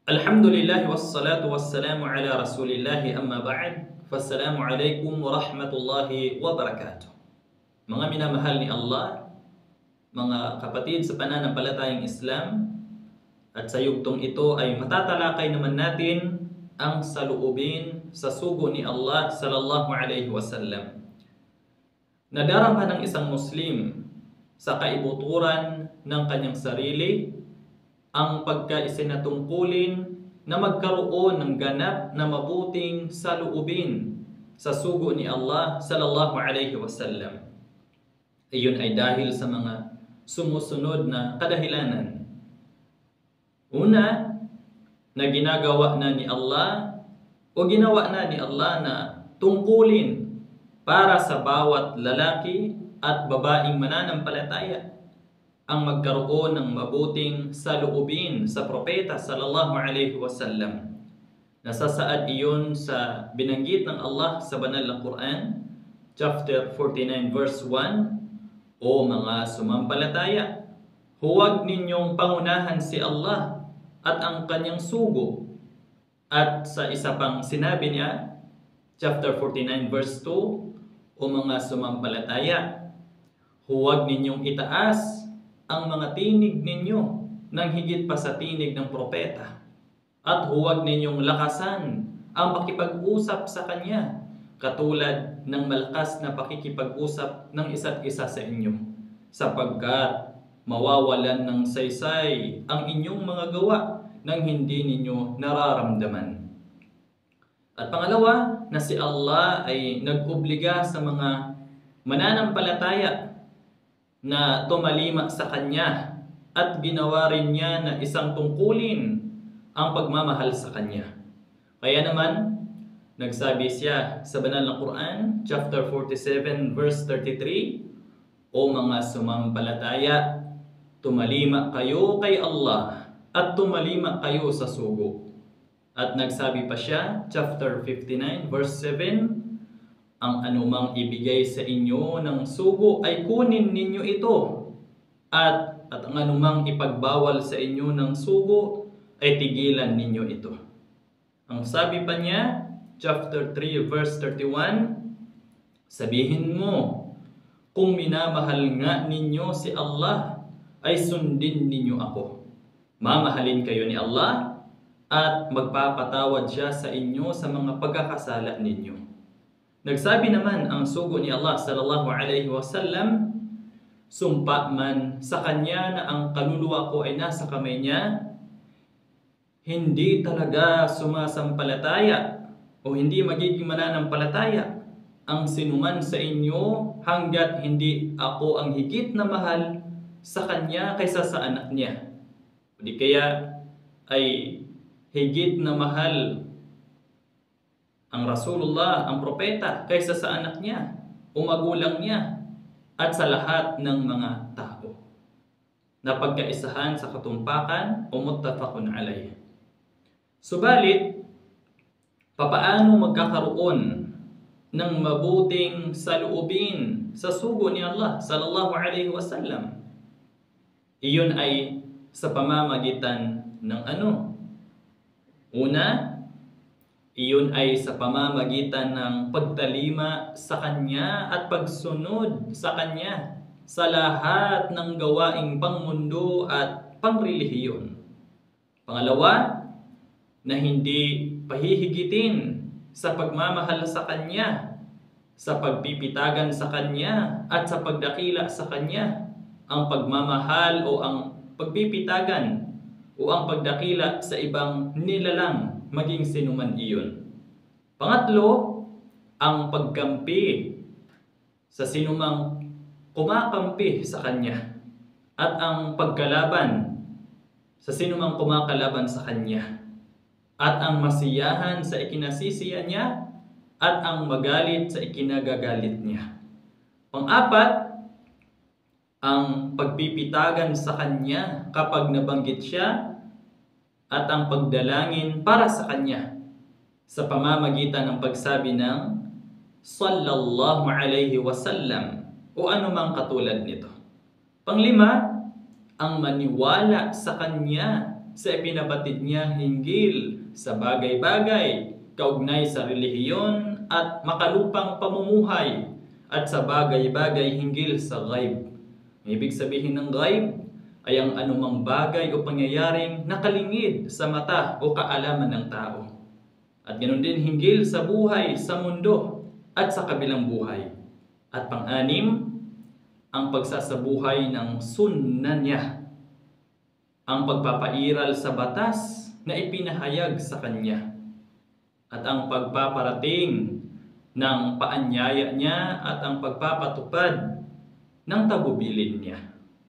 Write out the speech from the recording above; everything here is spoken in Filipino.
Alhamdulillah wassalatu wassalamu ala rasulillahi amma ba'd. Fassalamu alaikum warahmatullahi wabarakatuh. Mga minamahal ni Allah, mga kapatid sa pananampalatayang Islam, at sa yugtong ito ay matatalakay naman natin ang saloobin sa sugo ni Allah sallallahu alaihi wasallam. Nadarama ng isang Muslim sa kaibuturan ng kanyang sarili ang pagkaisinatungkulin na magkaroon ng ganap na mabuting saloobin sa sugo ni Allah sallallahu alaihi wasallam. Iyon ay dahil sa mga sumusunod na kadahilanan. Una, na ginagawa na ni Allah o ginawa na ni Allah na tungkulin para sa bawat lalaki at babaeng mananampalataya ang magkaroon ng mabuting saloobin sa propeta sallallahu alaihi wasallam. Nasasaad iyon sa binanggit ng Allah sa banal na Quran, chapter 49 verse 1, O mga sumampalataya, huwag ninyong pangunahan si Allah at ang kanyang sugo. At sa isa pang sinabi niya, chapter 49 verse 2, O mga sumampalataya, huwag ninyong itaas ang mga tinig ninyo ng higit pa sa tinig ng propeta, at huwag ninyong lakasan ang pakipag-usap sa kanya katulad ng malakas na pakikipag-usap ng isa't isa sa inyo, sapagkat mawawalan ng saysay ang inyong mga gawa nang hindi ninyo nararamdaman. At pangalawa, na si Allah ay nag-obliga sa mga mananampalataya na tumalima sa Kanya at ginawa rin niya na isang tungkulin ang pagmamahal sa Kanya. Kaya naman, nagsabi siya sa banal na Quran, chapter 47, verse 33, O mga sumampalataya, tumalima kayo kay Allah at tumalima kayo sa sugo. At nagsabi pa siya, chapter 59, verse 7, ang anumang ibigay sa inyo ng sugo ay kunin ninyo ito, at ang anumang ipagbawal sa inyo ng sugo ay tigilan ninyo ito. Ang sabi pa niya, chapter 3 verse 31, sabihin mo, kung minamahal nga ninyo si Allah, ay sundin ninyo ako. Mamahalin kayo ni Allah at magpapatawad siya sa inyo sa mga pagkakasala ninyo. Nagsabi naman ang sugo ni Allah sallallahu alaihi wasallam, sumpa man sa kanya na ang kaluluwa ko ay nasa kamay niya, hindi talaga sumasampalataya o hindi magiging mananampalataya ang sinuman sa inyo hanggat hindi ako ang higit na mahal sa kanya kaysa sa anak niya. O di kaya ay higit na mahal ang Rasulullah, ang propeta, kaysa sa anak niya o magulang niya at sa lahat ng mga tao, na pagkaisahan sa katumpakan o muttafaqun alayh. Subalit, papaano magkakaroon ng mabuting saloobin sa sugo ni Allah sallallahu alaihi wasallam? Iyon ay sa pamamagitan ng ano? Una, iyon ay sa pamamagitan ng pagtalima sa Kanya at pagsunod sa Kanya sa lahat ng gawaing pangmundo at pangrelihiyon. Pangalawa, na hindi pahihigitin sa pagmamahal sa Kanya, sa pagpipitagan sa Kanya at sa pagdakila sa Kanya, ang pagmamahal o ang pagpipitagan o ang pagdakila sa ibang nilalang, maging sinuman iyon. Pangatlo, ang pagkampi sa sinumang kumakampi sa Kanya at ang pagkalaban sa sinumang kumakalaban sa Kanya at ang masiyahan sa ikinasisiya niya at ang magalit sa ikinagagalit niya. Pang-apat, ang pagpipitagan sa Kanya kapag nabanggit siya at ang pagdalangin para sa Kanya sa pamamagitan ng pagsabi ng sallallahu alaihi wasallam o anumang katulad nito. Panglima, ang maniwala sa Kanya sa ipinabatid niya hinggil sa bagay-bagay kaugnay sa relihiyon at makalupang pamumuhay at sa bagay-bagay hinggil sa ghaib. Ibig sabihin ng ghaib ay ang anumang bagay o pangyayaring nakalingid sa mata o kaalaman ng tao. At ganoon din hinggil sa buhay sa mundo at sa kabilang buhay. At pang-anim, ang pagsasabuhay ng sunna niya, ang pagpapairal sa batas na ipinahayag sa kanya, at ang pagpaparating ng paanyaya niya at ang pagpapatupad ng tagubilin niya.